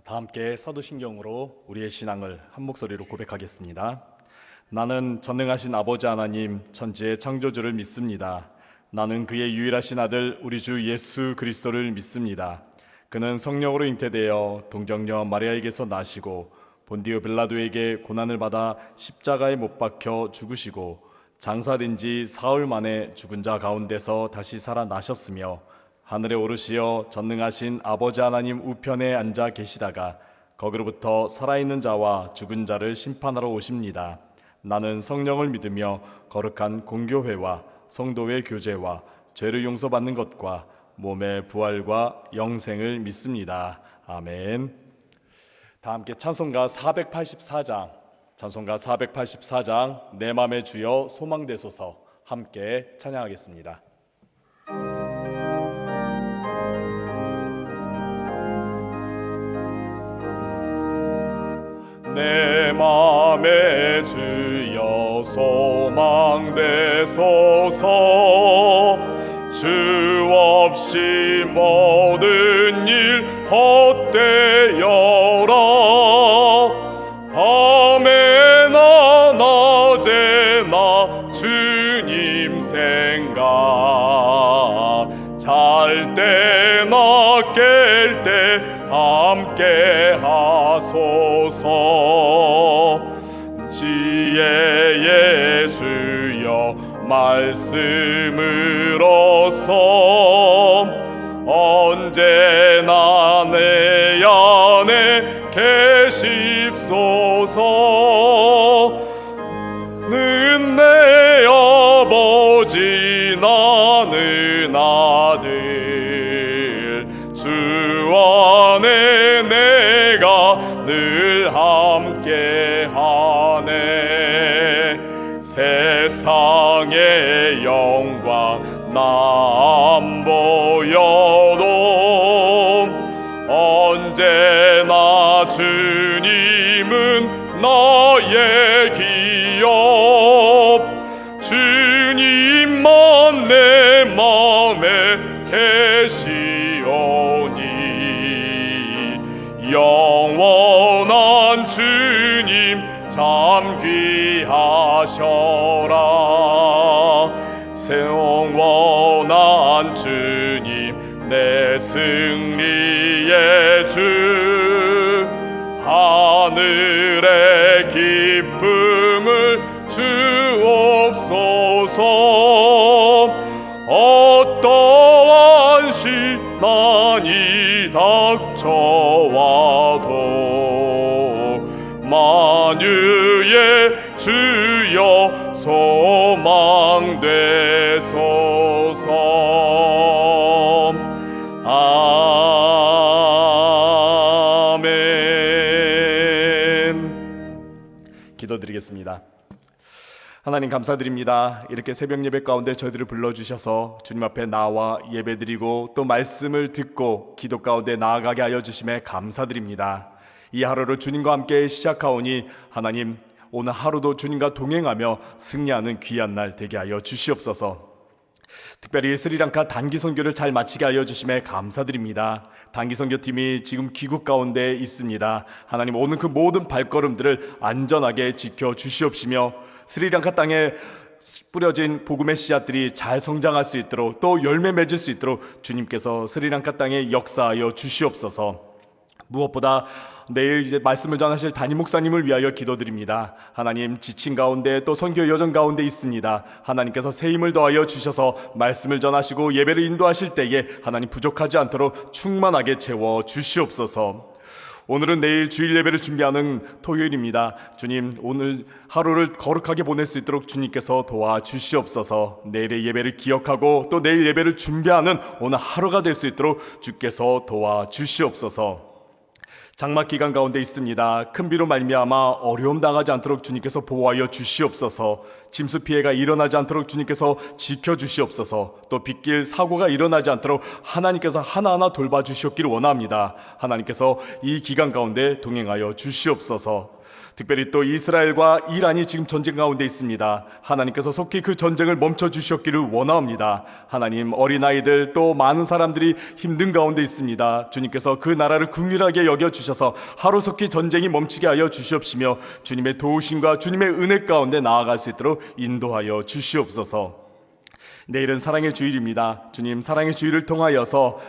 다 함께 사도신경으로 우리의 신앙을 한 목소리로 고백하겠습니다. 나는 전능하신 아버지 하나님 천지의 창조주를 믿습니다. 나는 그의 유일하신 아들 우리 주 예수 그리스도를 믿습니다. 그는 성령으로 잉태되어 동정녀 마리아에게서 나시고 본디오 빌라도에게 고난을 받아 십자가에 못 박혀 죽으시고 장사된 지 사흘 만에 죽은 자 가운데서 다시 살아나셨으며 하늘에 오르시어 전능하신 아버지 하나님 우편에 앉아 계시다가 거기로부터 살아있는 자와 죽은 자를 심판하러 오십니다. 나는 성령을 믿으며 거룩한 공교회와 성도의 교제와 죄를 용서받는 것과 몸의 부활과 영생을 믿습니다. 아멘. 다 함께 찬송가 484장 내 맘의 주여 소망되소서 함께 찬양하겠습니다. 내 맘의 주여 소망되소서 주 없이 모든 일 헛되어라 밤에나 낮에나 주님 생각 잘 때나 깰 때 함께 하소서 지혜의 주여 말씀으로서 언제나 내 안에 계십소서 는 내 아버지 나는 아들 주 안에 내가 늘 함께하네 세상의 영광 나 안 보여도 언제나 주님은 나의 기업 주님만 내 맘에 계시오니 영원한 주님 참 귀하셔라 영원한 주님 내 승리의 주 하늘의 기쁨을 주옵소서 어떠한 시련이 닥쳐와도 만유의 주여 소망되소서 아멘. 기도드리겠습니다. 하나님 감사드립니다. 이렇게 새벽 예배 가운데 저희들을 불러주셔서 주님 앞에 나와 예배드리고 또 말씀을 듣고 기도 가운데 나아가게 하여 주심에 감사드립니다. 이 하루를 주님과 함께 시작하오니 하나님 오늘 하루도 주님과 동행하며 승리하는 귀한 날 되게 하여 주시옵소서. 특별히 스리랑카 단기 선교를 잘 마치게 하여 주심에 감사드립니다. 단기 선교팀이 지금 귀국 가운데 있습니다. 하나님 오늘 그 모든 발걸음들을 안전하게 지켜 주시옵시며 스리랑카 땅에 뿌려진 복음의 씨앗들이 잘 성장할 수 있도록 또 열매 맺을 수 있도록 주님께서 스리랑카 땅에 역사하여 주시옵소서. 무엇보다 내일 이제 말씀을 전하실 담임 목사님을 위하여 기도드립니다. 하나님 지친 가운데 또 선교 여정 가운데 있습니다. 하나님께서 새 힘을 더하여 주셔서 말씀을 전하시고 예배를 인도하실 때에 하나님 부족하지 않도록 충만하게 채워 주시옵소서. 오늘은 내일 주일 예배를 준비하는 토요일입니다. 주님 오늘 하루를 거룩하게 보낼 수 있도록 주님께서 도와주시옵소서. 내일의 예배를 기억하고 또 내일 예배를 준비하는 오늘 하루가 될 수 있도록 주께서 도와주시옵소서. 장막 기간 가운데 있습니다. 큰 비로 말미암아 어려움 당하지 않도록 주님께서 보호하여 주시옵소서. 침수 피해가 일어나지 않도록 주님께서 지켜주시옵소서. 또 빗길 사고가 일어나지 않도록 하나님께서 하나하나 돌봐주시옵기를 원합니다. 하나님께서 이 기간 가운데 동행하여 주시옵소서. 특별히 또 이스라엘과 이란이 지금 전쟁 가운데 있습니다. 하나님께서 속히 그 전쟁을 멈춰 주셨기를 원하옵니다. 하나님, 어린아이들 또 많은 사람들이 힘든 가운데 있습니다. 주님께서 그 나라를 긍휼하게 여겨주셔서 하루속히 전쟁이 멈추게 하여 주시옵시며 주님의 도우심과 주님의 은혜 가운데 나아갈 수 있도록 인도하여 주시옵소서. 내일은 사랑의 주일입니다. 주님, 사랑의 주일을 통하여서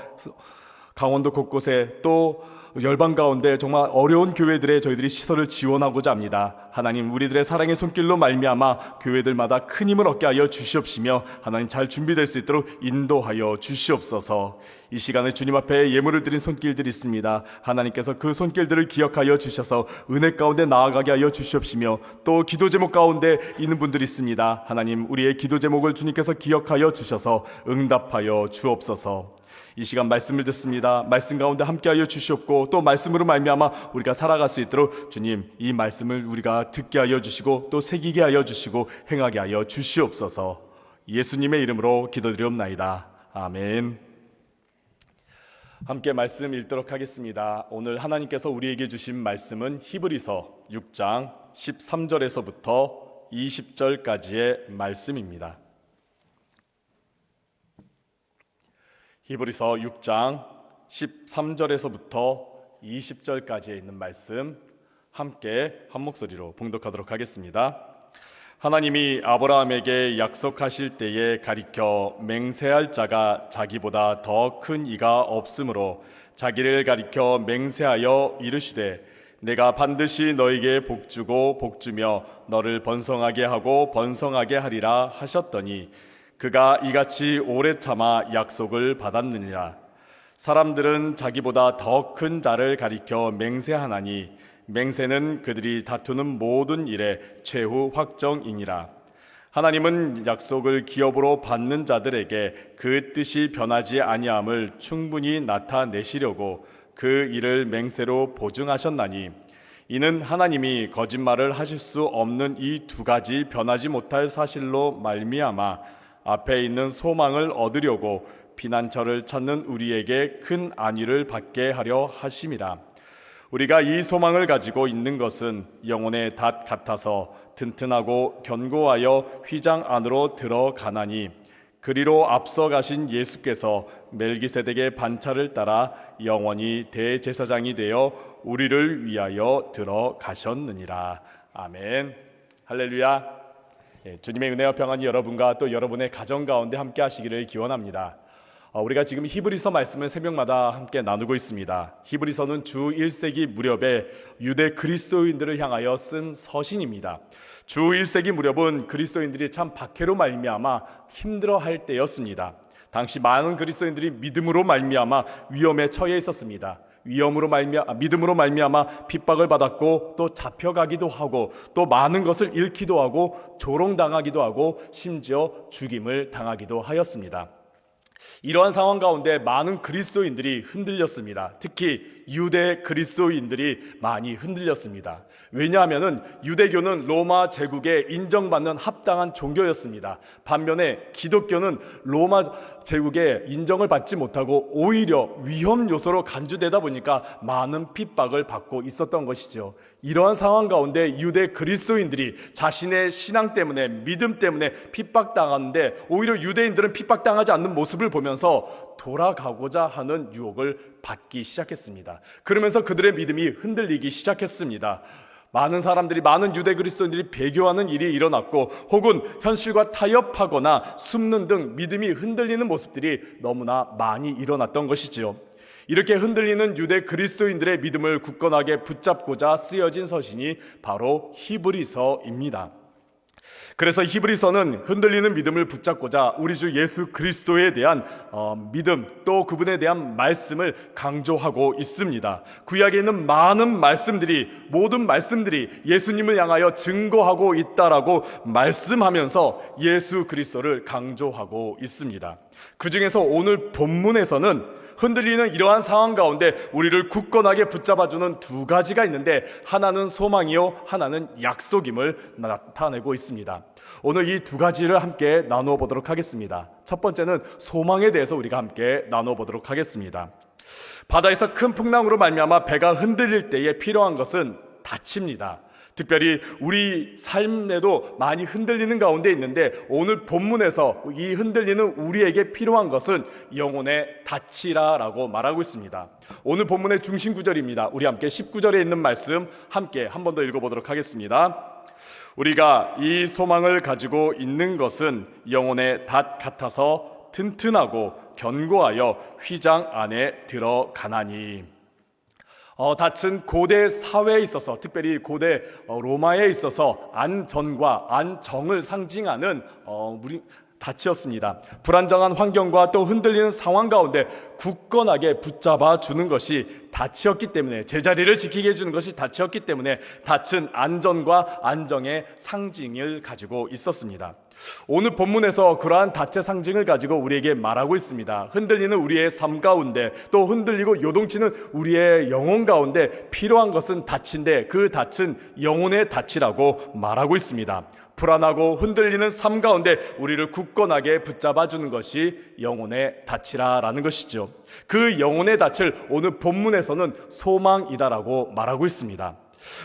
강원도 곳곳에 또 열방 가운데 정말 어려운 교회들의 저희들이 시설을 지원하고자 합니다. 하나님, 우리들의 사랑의 손길로 말미암아 교회들마다 큰 힘을 얻게 하여 주시옵시며 하나님, 잘 준비될 수 있도록 인도하여 주시옵소서. 이 시간에 주님 앞에 예물을 드린 손길들이 있습니다. 하나님께서 그 손길들을 기억하여 주셔서 은혜 가운데 나아가게 하여 주시옵시며 또 기도 제목 가운데 있는 분들이 있습니다. 하나님, 우리의 기도 제목을 주님께서 기억하여 주셔서 응답하여 주옵소서. 이 시간 말씀을 듣습니다. 말씀 가운데 함께하여 주시옵고 또 말씀으로 말미암아 우리가 살아갈 수 있도록 주님, 이 말씀을 우리가 듣게 하여 주시고 또 새기게 하여 주시고 행하게 하여 주시옵소서. 예수님의 이름으로 기도드리옵나이다. 아멘. 함께 말씀 읽도록 하겠습니다. 오늘 하나님께서 우리에게 주신 말씀은 히브리서 6장 13절에서부터 20절까지의 말씀입니다. 히브리서 6장 13절에서부터 20절까지에 있는 말씀 함께 한 목소리로 봉독하도록 하겠습니다. 하나님이 아브라함에게 약속하실 때에 가리켜 맹세할 자가 자기보다 더 큰 이가 없으므로 자기를 가리켜 맹세하여 이르시되 내가 반드시 너에게 복주고 복주며 너를 번성하게 하고 번성하게 하리라 하셨더니 그가 이같이 오래 참아 약속을 받았느니라. 사람들은 자기보다 더 큰 자를 가리켜 맹세하나니 맹세는 그들이 다투는 모든 일의 최후 확정이니라. 하나님은 약속을 기업으로 받는 자들에게 그 뜻이 변하지 아니함을 충분히 나타내시려고 그 일을 맹세로 보증하셨나니 이는 하나님이 거짓말을 하실 수 없는 이 두 가지 변하지 못할 사실로 말미암아 앞에 있는 소망을 얻으려고 피난처를 찾는 우리에게 큰 안위를 받게 하려 하심이라. 우리가 이 소망을 가지고 있는 것은 영혼의 닷 같아서 튼튼하고 견고하여 휘장 안으로 들어가나니 그리로 앞서 가신 예수께서 멜기세덱의 반차를 따라 영원히 대제사장이 되어 우리를 위하여 들어가셨느니라. 아멘. 할렐루야. 주님의 은혜와 평안이 여러분과 또 여러분의 가정 가운데 함께 하시기를 기원합니다. 우리가 지금 히브리서 말씀을 새벽마다 함께 나누고 있습니다. 히브리서는 주 1세기 무렵에 유대 그리스도인들을 향하여 쓴 서신입니다. 주 1세기 무렵은 그리스도인들이 참 박해로 말미암아 힘들어할 때였습니다. 당시 많은 그리스도인들이 믿음으로 말미암아 위험에 처해 있었습니다. 믿음으로 말미암아 핍박을 받았고 또 잡혀가기도 하고 또 많은 것을 잃기도 하고 조롱당하기도 하고 심지어 죽임을 당하기도 하였습니다. 이러한 상황 가운데 많은 그리스도인들이 흔들렸습니다. 특히 유대 그리스도인들이 많이 흔들렸습니다. 왜냐하면 유대교는 로마 제국에 인정받는 합당한 종교였습니다. 반면에 기독교는 로마 제국에 인정을 받지 못하고 오히려 위험 요소로 간주되다 보니까 많은 핍박을 받고 있었던 것이죠. 이러한 상황 가운데 유대 그리스도인들이 자신의 신앙 때문에 믿음 때문에 핍박당하는데 오히려 유대인들은 핍박당하지 않는 모습을 보면서 돌아가고자 하는 유혹을 받기 시작했습니다. 그러면서 그들의 믿음이 흔들리기 시작했습니다. 많은 유대 그리스도인들이 배교하는 일이 일어났고 혹은 현실과 타협하거나 숨는 등 믿음이 흔들리는 모습들이 너무나 많이 일어났던 것이지요. 이렇게 흔들리는 유대 그리스도인들의 믿음을 굳건하게 붙잡고자 쓰여진 서신이 바로 히브리서입니다. 그래서 히브리서는 흔들리는 믿음을 붙잡고자 우리 주 예수 그리스도에 대한 믿음 또 그분에 대한 말씀을 강조하고 있습니다. 구약에 있는 모든 말씀들이 예수님을 향하여 증거하고 있다라고 말씀하면서 예수 그리스도를 강조하고 있습니다. 그 중에서 오늘 본문에서는 흔들리는 이러한 상황 가운데 우리를 굳건하게 붙잡아주는 두 가지가 있는데 하나는 소망이요 하나는 약속임을 나타내고 있습니다. 오늘 이 두 가지를 함께 나누어 보도록 하겠습니다. 첫 번째는 소망에 대해서 우리가 함께 나누어 보도록 하겠습니다. 바다에서 큰 풍랑으로 말미암아 배가 흔들릴 때에 필요한 것은 닻입니다. 특별히 우리 삶에도 많이 흔들리는 가운데 있는데, 오늘 본문에서 이 흔들리는 우리에게 필요한 것은 영혼의 닻이라고 말하고 있습니다. 오늘 본문의 중심 구절입니다. 우리 함께 19절에 있는 말씀 함께 한 번 더 읽어보도록 하겠습니다. 우리가 이 소망을 가지고 있는 것은 영혼의 닷 같아서 튼튼하고 견고하여 휘장 안에 들어가나니. 닻은 고대 사회에 있어서, 특별히 고대 로마에 있어서 안전과 안정을 상징하는 닻이었습니다. 불안정한 환경과 또 흔들리는 상황 가운데 굳건하게 붙잡아 주는 것이 닻이었기 때문에, 제자리를 지키게 해주는 것이 닻이었기 때문에 닻은 안전과 안정의 상징을 가지고 있었습니다. 오늘 본문에서 그러한 닻의 상징을 가지고 우리에게 말하고 있습니다. 흔들리는 우리의 삶 가운데, 또 흔들리고 요동치는 우리의 영혼 가운데 필요한 것은 닻인데, 그 닻은 영혼의 닻이라고 말하고 있습니다. 불안하고 흔들리는 삶 가운데 우리를 굳건하게 붙잡아 주는 것이 영혼의 닻이라는 것이죠. 그 영혼의 닻을 오늘 본문에서는 소망이다라고 말하고 있습니다.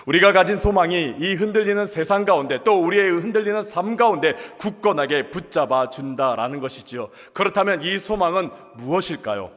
우리가 가진 소망이 이 흔들리는 세상 가운데, 또 우리의 흔들리는 삶 가운데 굳건하게 붙잡아 준다라는 것이지요. 그렇다면 이 소망은 무엇일까요?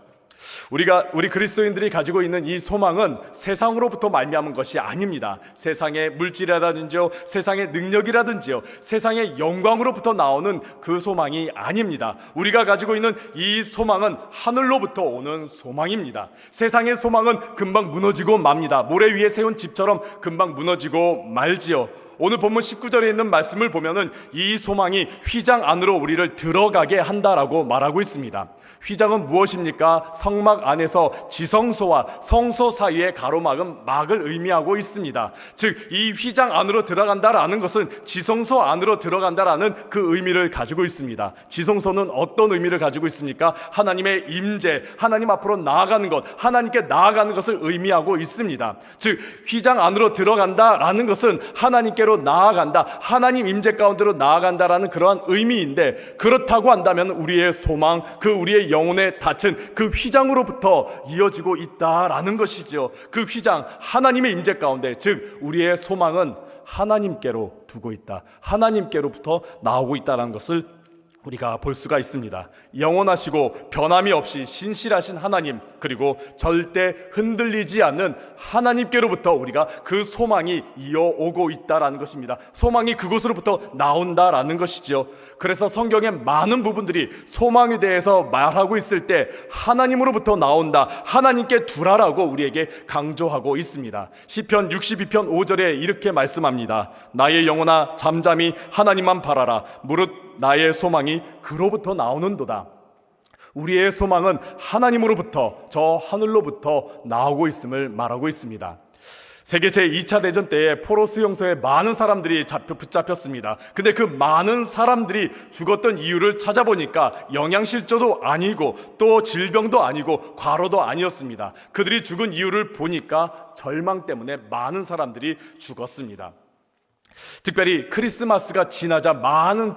우리 그리스도인들이 가지고 있는 이 소망은 세상으로부터 말미암은 것이 아닙니다. 세상의 물질이라든지요, 세상의 능력이라든지요, 세상의 영광으로부터 나오는 그 소망이 아닙니다. 우리가 가지고 있는 이 소망은 하늘로부터 오는 소망입니다. 세상의 소망은 금방 무너지고 맙니다. 모래 위에 세운 집처럼 금방 무너지고 말지요. 오늘 본문 19절에 있는 말씀을 보면은 이 소망이 휘장 안으로 우리를 들어가게 한다라고 말하고 있습니다. 휘장은 무엇입니까? 성막 안에서 지성소와 성소 사이의 가로막은 막을 의미하고 있습니다. 즉, 이 휘장 안으로 들어간다라는 것은 지성소 안으로 들어간다라는 그 의미를 가지고 있습니다. 지성소는 어떤 의미를 가지고 있습니까? 하나님의 임재, 하나님 앞으로 나아가는 것, 하나님께 나아가는 것을 의미하고 있습니다. 즉, 휘장 안으로 들어간다라는 것은 하나님께로 나아간다, 하나님 임재 가운데로 나아간다라는 그러한 의미인데, 그렇다고 한다면 우리의 소망, 우리의 영혼의 닻은 그 휘장으로부터 이어지고 있다라는 것이죠. 그 휘장, 하나님의 임재 가운데, 즉 우리의 소망은 하나님께로 두고 있다, 하나님께로부터 나오고 있다는 것을 우리가 볼 수가 있습니다. 영원하시고 변함이 없이 신실하신 하나님, 그리고 절대 흔들리지 않는 하나님께로부터 우리가 그 소망이 이어오고 있다라는 것입니다. 소망이 그곳으로부터 나온다라는 것이죠. 그래서 성경의 많은 부분들이 소망에 대해서 말하고 있을 때 하나님으로부터 나온다, 하나님께 두라라고 우리에게 강조하고 있습니다. 시편 62편 5절에 이렇게 말씀합니다. 나의 영혼아 잠잠히 하나님만 바라라. 무릇 나의 소망이 그로부터 나오는도다. 우리의 소망은 하나님으로부터, 저 하늘로부터 나오고 있음을 말하고 있습니다. 세계 제2차 대전 때에 포로 수용소에 많은 사람들이 붙잡혔습니다. 근데 그 많은 사람들이 죽었던 이유를 찾아보니까 영양실조도 아니고 또 질병도 아니고 과로도 아니었습니다. 그들이 죽은 이유를 보니까 절망 때문에 많은 사람들이 죽었습니다. 특별히 크리스마스가 지나자 많은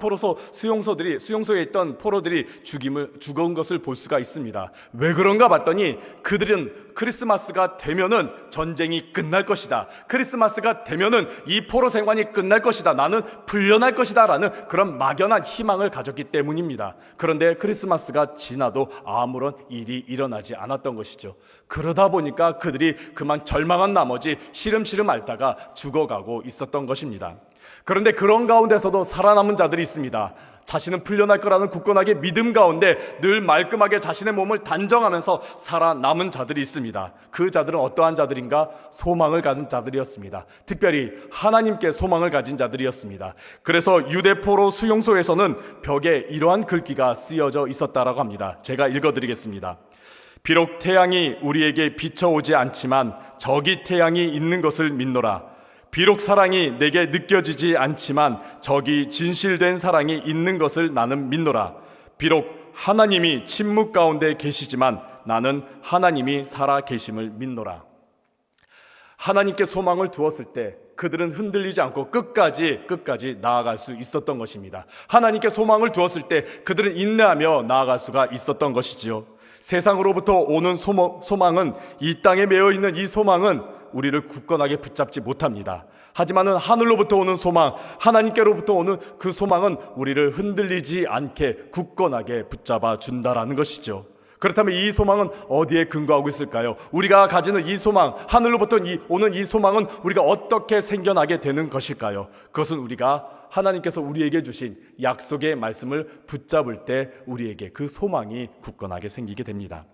수용소에 있던 포로들이 죽은 것을 볼 수가 있습니다. 왜 그런가 봤더니 그들은 크리스마스가 되면은 전쟁이 끝날 것이다, 크리스마스가 되면은 이 포로 생활이 끝날 것이다, 나는 풀려날 것이다 라는 그런 막연한 희망을 가졌기 때문입니다. 그런데 크리스마스가 지나도 아무런 일이 일어나지 않았던 것이죠. 그러다 보니까 그들이 그만 절망한 나머지 시름시름 앓다가 죽어가고 있었던 것입니다. 그런데 그런 가운데서도 살아남은 자들이 있습니다. 자신은 풀려날 거라는 굳건하게 믿음 가운데 늘 말끔하게 자신의 몸을 단정하면서 살아남은 자들이 있습니다. 그 자들은 어떠한 자들인가? 소망을 가진 자들이었습니다. 특별히 하나님께 소망을 가진 자들이었습니다. 그래서 유대 포로 수용소에서는 벽에 이러한 글귀가 쓰여져 있었다라고 합니다. 제가 읽어드리겠습니다. 비록 태양이 우리에게 비춰오지 않지만 저기 태양이 있는 것을 믿노라. 비록 사랑이 내게 느껴지지 않지만 저기 진실된 사랑이 있는 것을 나는 믿노라. 비록 하나님이 침묵 가운데 계시지만 나는 하나님이 살아 계심을 믿노라. 하나님께 소망을 두었을 때 그들은 흔들리지 않고 끝까지 나아갈 수 있었던 것입니다. 하나님께 소망을 두었을 때 그들은 인내하며 나아갈 수가 있었던 것이지요. 세상으로부터 오는 소망은, 이 땅에 매여 있는 이 소망은 우리를 굳건하게 붙잡지 못합니다. 하지만은 하늘로부터 오는 소망, 하나님께로부터 오는 그 소망은 우리를 흔들리지 않게 굳건하게 붙잡아 준다라는 것이죠. 그렇다면 이 소망은 어디에 근거하고 있을까요? 우리가 가지는 이 소망, 하늘로부터 오는 이 소망은 우리가 어떻게 생겨나게 되는 것일까요? 그것은 우리가 하나님께서 우리에게 주신 약속의 말씀을 붙잡을 때 우리에게 그 소망이 굳건하게 생기게 됩니다.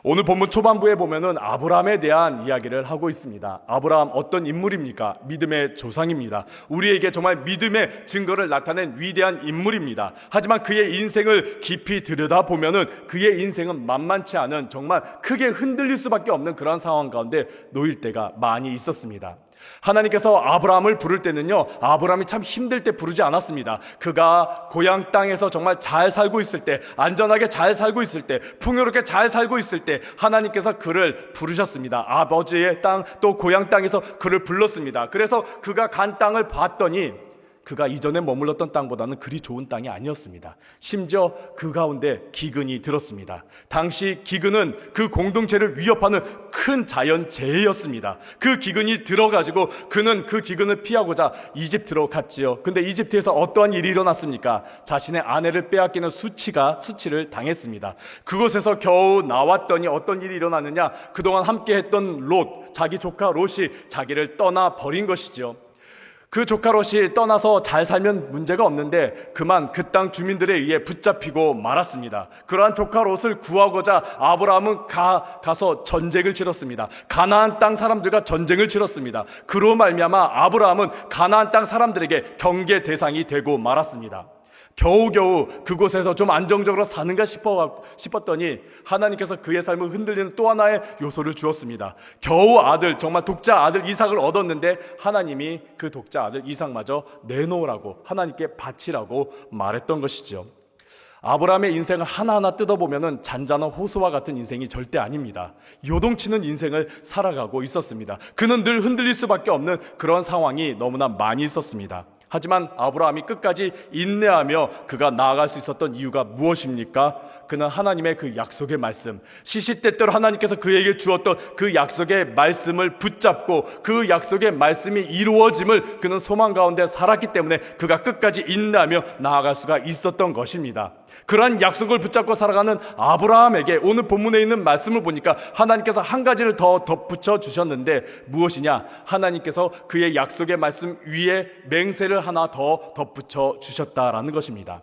오늘 본문 초반부에 보면은 아브라함에 대한 이야기를 하고 있습니다. 아브라함 어떤 인물입니까? 믿음의 조상입니다. 우리에게 정말 믿음의 증거를 나타낸 위대한 인물입니다. 하지만 그의 인생을 깊이 들여다보면은 그의 인생은 만만치 않은, 정말 크게 흔들릴 수밖에 없는 그런 상황 가운데 놓일 때가 많이 있었습니다. 하나님께서 아브라함을 부를 때는요, 아브라함이 참 힘들 때 부르지 않았습니다. 그가 고향 땅에서 정말 잘 살고 있을 때, 안전하게 잘 살고 있을 때, 풍요롭게 잘 살고 있을 때 하나님께서 그를 부르셨습니다. 아버지의 땅, 또 고향 땅에서 그를 불렀습니다. 그래서 그가 간 땅을 봤더니 그가 이전에 머물렀던 땅보다는 그리 좋은 땅이 아니었습니다. 심지어 그 가운데 기근이 들었습니다. 당시 기근은 그 공동체를 위협하는 큰 자연재해였습니다. 그 기근이 들어가지고 그는 그 기근을 피하고자 이집트로 갔지요. 근데 이집트에서 어떠한 일이 일어났습니까? 자신의 아내를 빼앗기는 수치를 당했습니다. 그곳에서 겨우 나왔더니 어떤 일이 일어났느냐? 그동안 함께했던 롯, 자기 조카 롯이 자기를 떠나버린 것이죠. 그 조카 롯이 떠나서 잘 살면 문제가 없는데 그만 그 땅 주민들에 의해 붙잡히고 말았습니다. 그러한 조카 롯을 구하고자 아브라함은 가서 전쟁을 치렀습니다. 가나안 땅 사람들과 전쟁을 치렀습니다. 그로 말미암아 아브라함은 가나안 땅 사람들에게 경계 대상이 되고 말았습니다. 겨우겨우 그곳에서 좀 안정적으로 사는가 싶었더니 하나님께서 그의 삶을 흔들리는 또 하나의 요소를 주었습니다. 겨우 아들, 정말 독자 아들 이삭을 얻었는데 하나님이 그 독자 아들 이삭마저 내놓으라고, 하나님께 바치라고 말했던 것이죠. 아브라함의 인생을 하나하나 뜯어보면 잔잔한 호수와 같은 인생이 절대 아닙니다. 요동치는 인생을 살아가고 있었습니다. 그는 늘 흔들릴 수밖에 없는 그런 상황이 너무나 많이 있었습니다. 하지만 아브라함이 끝까지 인내하며 그가 나아갈 수 있었던 이유가 무엇입니까? 그는 하나님의 그 약속의 말씀, 시시때때로 하나님께서 그에게 주었던 그 약속의 말씀을 붙잡고 그 약속의 말씀이 이루어짐을 그는 소망 가운데 살았기 때문에 그가 끝까지 인내하며 나아갈 수가 있었던 것입니다. 그러한 약속을 붙잡고 살아가는 아브라함에게 오늘 본문에 있는 말씀을 보니까 하나님께서 한 가지를 더 덧붙여 주셨는데 무엇이냐? 하나님께서 그의 약속의 말씀 위에 맹세를 하나 더 덧붙여 주셨다라는 것입니다.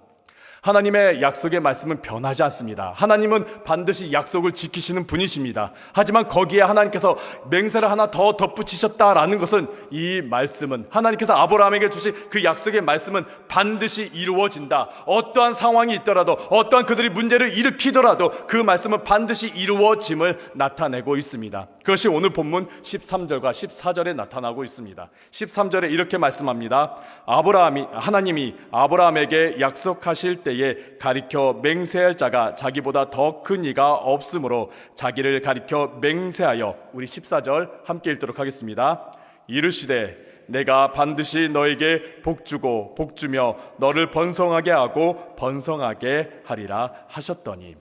하나님의 약속의 말씀은 변하지 않습니다. 하나님은 반드시 약속을 지키시는 분이십니다. 하지만 거기에 하나님께서 맹세를 하나 더 덧붙이셨다라는 것은 이 말씀은, 하나님께서 아브라함에게 주신 그 약속의 말씀은 반드시 이루어진다. 어떠한 상황이 있더라도, 어떠한 그들이 문제를 일으키더라도 그 말씀은 반드시 이루어짐을 나타내고 있습니다. 그것이 오늘 본문 13절과 14절에 나타나고 있습니다. 13절에 이렇게 말씀합니다. 하나님이 아브라함에게 약속하실 때에 가리켜 맹세할 자가 자기보다 더 큰 이가 없으므로 자기를 가리켜 맹세하여, 우리 14절 함께 읽도록 하겠습니다. 이르시되 내가 반드시 너에게 복주고 복주며 너를 번성하게 하고 번성하게 하리라 하셨더니,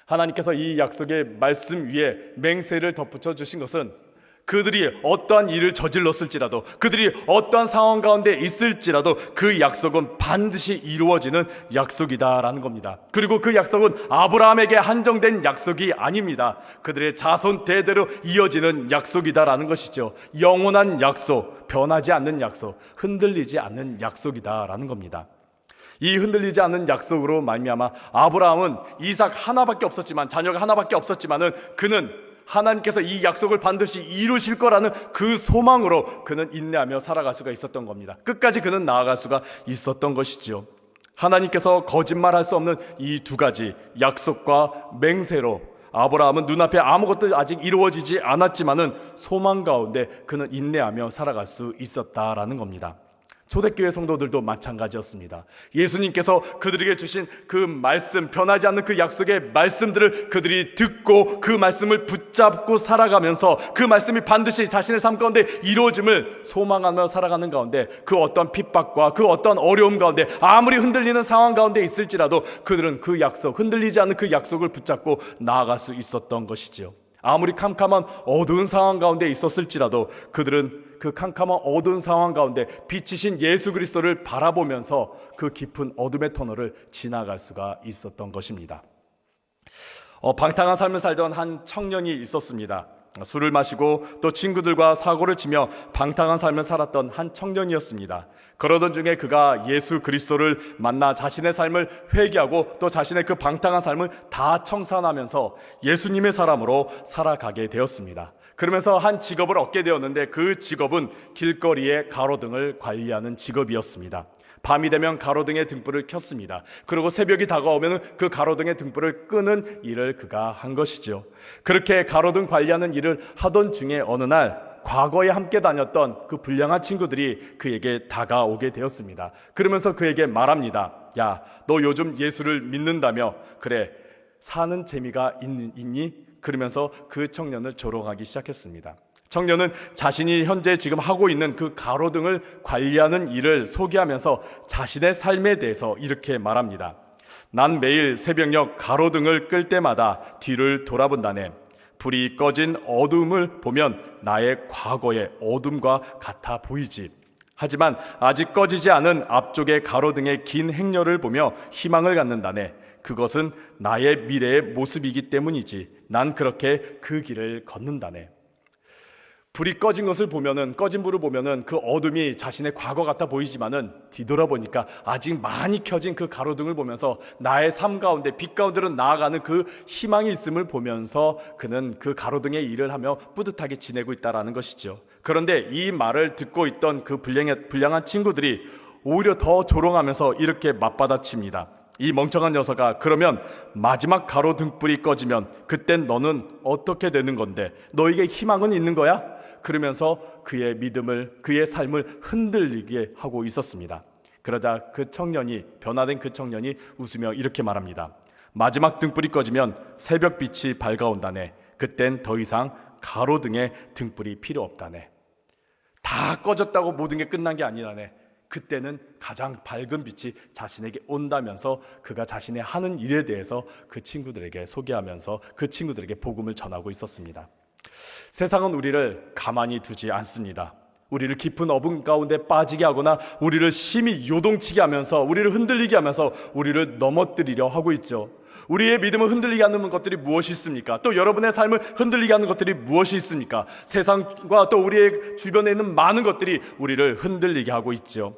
하나님께서 이 약속의 말씀 위에 맹세를 덧붙여 주신 것은 그들이 어떠한 일을 저질렀을지라도, 그들이 어떠한 상황 가운데 있을지라도 그 약속은 반드시 이루어지는 약속이다라는 겁니다. 그리고 그 약속은 아브라함에게 한정된 약속이 아닙니다. 그들의 자손 대대로 이어지는 약속이다라는 것이죠. 영원한 약속, 변하지 않는 약속, 흔들리지 않는 약속이다라는 겁니다. 이 흔들리지 않는 약속으로 말미암아 아브라함은 이삭 하나밖에 없었지만, 자녀가 하나밖에 없었지만은 그는 하나님께서 이 약속을 반드시 이루실 거라는 그 소망으로 그는 인내하며 살아갈 수가 있었던 겁니다. 끝까지 그는 나아갈 수가 있었던 것이죠. 하나님께서 거짓말할 수 없는 이 두 가지 약속과 맹세로 아브라함은 눈앞에 아무것도 아직 이루어지지 않았지만은 소망 가운데 그는 인내하며 살아갈 수 있었다라는 겁니다. 초대교회 성도들도 마찬가지였습니다. 예수님께서 그들에게 주신 그 말씀, 변하지 않는 그 약속의 말씀들을 그들이 듣고 그 말씀을 붙잡고 살아가면서 그 말씀이 반드시 자신의 삶 가운데 이루어짐을 소망하며 살아가는 가운데 그 어떤 핍박과 그 어떤 어려움 가운데 아무리 흔들리는 상황 가운데 있을지라도 그들은 그 약속, 흔들리지 않는 그 약속을 붙잡고 나아갈 수 있었던 것이지요. 아무리 캄캄한 어두운 상황 가운데 있었을지라도 그들은 그 캄캄한 어두운 상황 가운데 빛이신 예수 그리스도를 바라보면서 그 깊은 어둠의 터널을 지나갈 수가 있었던 것입니다. 방탕한 삶을 살던 한 청년이 있었습니다. 술을 마시고 또 친구들과 사고를 치며 방탕한 삶을 살았던 한 청년이었습니다. 그러던 중에 그가 예수 그리스도를 만나 자신의 삶을 회개하고 또 자신의 그 방탕한 삶을 다 청산하면서 예수님의 사람으로 살아가게 되었습니다. 그러면서 한 직업을 얻게 되었는데 그 직업은 길거리의 가로등을 관리하는 직업이었습니다. 밤이 되면 가로등의 등불을 켰습니다. 그리고 새벽이 다가오면 그 가로등의 등불을 끄는 일을 그가 한 것이죠. 그렇게 가로등 관리하는 일을 하던 중에 어느 날 과거에 함께 다녔던 그 불량한 친구들이 그에게 다가오게 되었습니다. 그러면서 그에게 말합니다. 야, 너 요즘 예수를 믿는다며? 그래, 사는 재미가 있니? 그러면서 그 청년을 조롱하기 시작했습니다. 청년은 자신이 현재 지금 하고 있는 그 가로등을 관리하는 일을 소개하면서 자신의 삶에 대해서 이렇게 말합니다. 난 매일 새벽녘 가로등을 끌 때마다 뒤를 돌아본다네. 불이 꺼진 어둠을 보면 나의 과거의 어둠과 같아 보이지. 하지만 아직 꺼지지 않은 앞쪽의 가로등의 긴 행렬을 보며 희망을 갖는다네. 그것은 나의 미래의 모습이기 때문이지. 난 그렇게 그 길을 걷는다네. 불이 꺼진 것을 보면은, 꺼진 불을 보면은 그 어둠이 자신의 과거 같아 보이지만은 뒤돌아보니까 아직 많이 켜진 그 가로등을 보면서 나의 삶 가운데, 빛 가운데로 나아가는 그 희망이 있음을 보면서 그는 그 가로등의 일을 하며 뿌듯하게 지내고 있다라는 것이죠. 그런데 이 말을 듣고 있던 그 불량한 친구들이 오히려 더 조롱하면서 이렇게 맞받아칩니다. 이 멍청한 녀석아, 그러면 마지막 가로등불이 꺼지면 그땐 너는 어떻게 되는 건데? 너에게 희망은 있는 거야? 그러면서 그의 믿음을, 그의 삶을 흔들리게 하고 있었습니다. 그러자 그 청년이, 변화된 그 청년이 웃으며 이렇게 말합니다. 마지막 등불이 꺼지면 새벽빛이 밝아온다네. 그땐 더 이상 가로등의 등불이 필요 없다네. 다 꺼졌다고 모든 게 끝난 게 아니라네. 그때는 가장 밝은 빛이 자신에게 온다면서 그가 자신의 하는 일에 대해서 그 친구들에게 소개하면서 그 친구들에게 복음을 전하고 있었습니다. 세상은 우리를 가만히 두지 않습니다. 우리를 깊은 어둠 가운데 빠지게 하거나 우리를 심히 요동치게 하면서 우리를 흔들리게 하면서 우리를 넘어뜨리려 하고 있죠. 우리의 믿음을 흔들리게 하는 것들이 무엇이 있습니까? 또 여러분의 삶을 흔들리게 하는 것들이 무엇이 있습니까? 세상과 또 우리의 주변에 있는 많은 것들이 우리를 흔들리게 하고 있죠.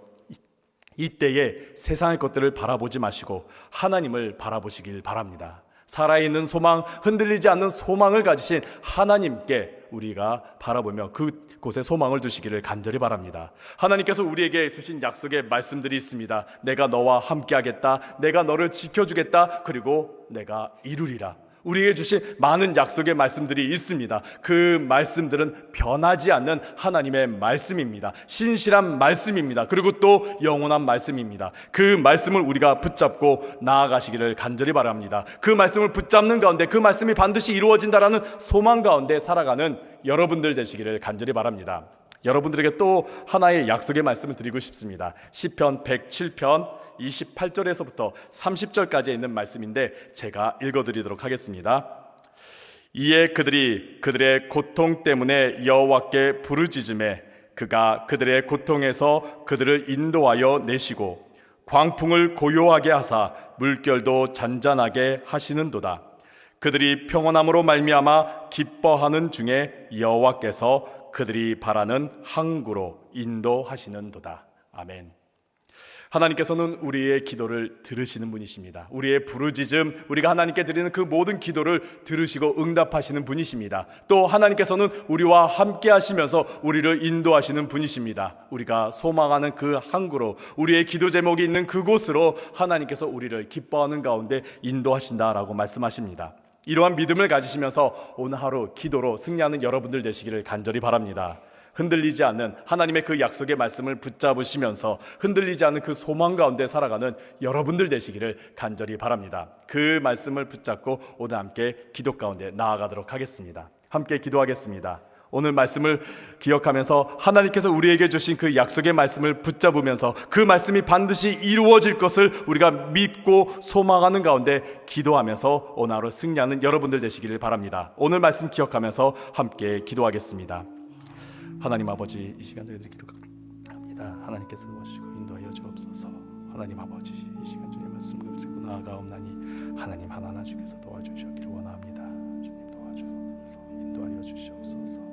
이때에 세상의 것들을 바라보지 마시고 하나님을 바라보시길 바랍니다. 살아있는 소망, 흔들리지 않는 소망을 가지신 하나님께 우리가 바라보며 그곳에 소망을 두시기를 간절히 바랍니다. 하나님께서 우리에게 주신 약속의 말씀들이 있습니다. 내가 너와 함께하겠다, 내가 너를 지켜주겠다, 그리고 내가 이루리라. 우리에게 주신 많은 약속의 말씀들이 있습니다. 그 말씀들은 변하지 않는 하나님의 말씀입니다. 신실한 말씀입니다. 그리고 또 영원한 말씀입니다. 그 말씀을 우리가 붙잡고 나아가시기를 간절히 바랍니다. 그 말씀을 붙잡는 가운데 그 말씀이 반드시 이루어진다라는 소망 가운데 살아가는 여러분들 되시기를 간절히 바랍니다. 여러분들에게 또 하나의 약속의 말씀을 드리고 싶습니다. 시편 107편 28절에서부터 30절까지 있는 말씀인데 제가 읽어드리도록 하겠습니다. 이에 그들이 그들의 고통 때문에 여호와께 부르짖음에 그가 그들의 고통에서 그들을 인도하여 내시고 광풍을 고요하게 하사 물결도 잔잔하게 하시는도다. 그들이 평온함으로 말미암아 기뻐하는 중에 여호와께서 그들이 바라는 항구로 인도하시는도다. 아멘. 하나님께서는 우리의 기도를 들으시는 분이십니다. 우리의 부르짖음, 우리가 하나님께 드리는 그 모든 기도를 들으시고 응답하시는 분이십니다. 또 하나님께서는 우리와 함께 하시면서 우리를 인도하시는 분이십니다. 우리가 소망하는 그 항구로, 우리의 기도 제목이 있는 그곳으로 하나님께서 우리를 기뻐하는 가운데 인도하신다라고 말씀하십니다. 이러한 믿음을 가지시면서 오늘 하루 기도로 승리하는 여러분들 되시기를 간절히 바랍니다. 흔들리지 않는 하나님의 그 약속의 말씀을 붙잡으시면서 흔들리지 않는 그 소망 가운데 살아가는 여러분들 되시기를 간절히 바랍니다. 그 말씀을 붙잡고 오늘 함께 기도 가운데 나아가도록 하겠습니다. 함께 기도하겠습니다. 오늘 말씀을 기억하면서 하나님께서 우리에게 주신 그 약속의 말씀을 붙잡으면서 그 말씀이 반드시 이루어질 것을 우리가 믿고 소망하는 가운데 기도하면서 오늘 하루 승리하는 여러분들 되시기를 바랍니다. 오늘 말씀 기억하면서 함께 기도하겠습니다. 하나님 아버지, 이 시간 저희들이 기도합니다. 하나님께서 도와주시고 인도하여 주옵소서. 하나님 아버지, 이 시간 주의 말씀을 듣고 나아가옵나니 하나님 하나하나 주께서 도와주시기를 원합니다. 주님 도와주옵소서. 인도하여 주시옵소서.